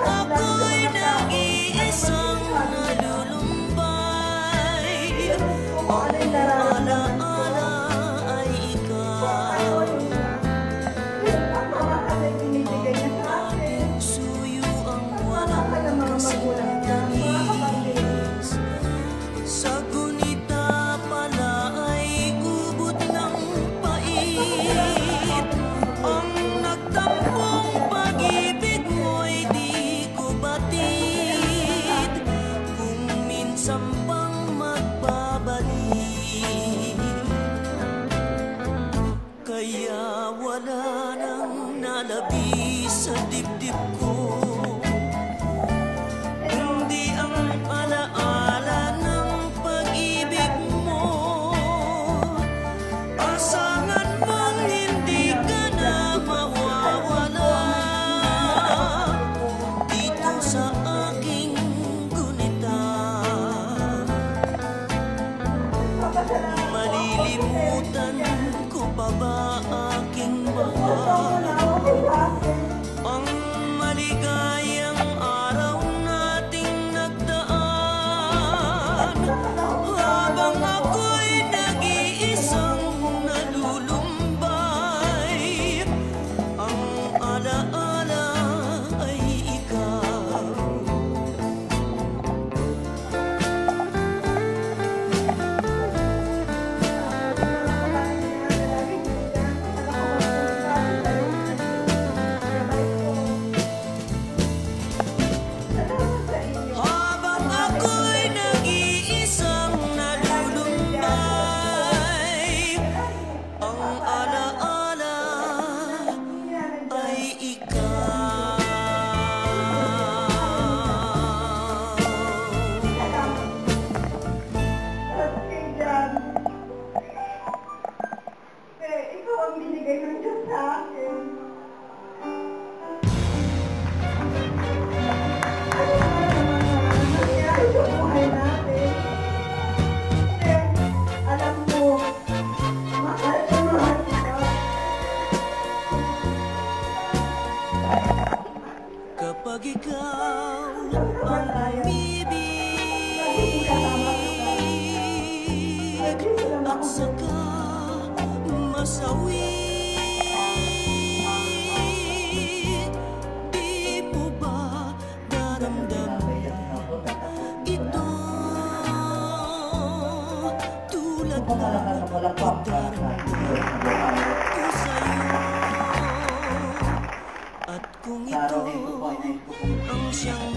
ako'y nag-iisang nalulumbay. Ang alaala ay ikaw. Aking suyo ang walang kasing tamis. Sa gunita pala ay ubod ng pait. Ang nagtampong pag-ibig mo'y di ko batid. Kung minsan pang magbabalik, kaya wala nang nalabi sa dibdib ko, kundi ang alaala ng pag-ibig mo. Asangan mong hindi ka na mawawala dito sa aking gunita. Malilimutan ko pa ba aking mahal ang maligayang araw nating nagdaan? Habang ako'y nag-iisang nalulumbay, ang alaala ay ikaw. Habang ako'y nag-iisang nalulumbay, ang alaala ay ikaw. Ikaw ang binigay ng Diyos sa akin. Ano ba naman nangyari sa buhay natin? Kasi alam mo, mahal na mahal kita. Kapag ikaw ang umibig at saka masawi, di mo ba daramdamin ito? Tulad ng idaramdam ko sa'yo. At kung ito ang siyang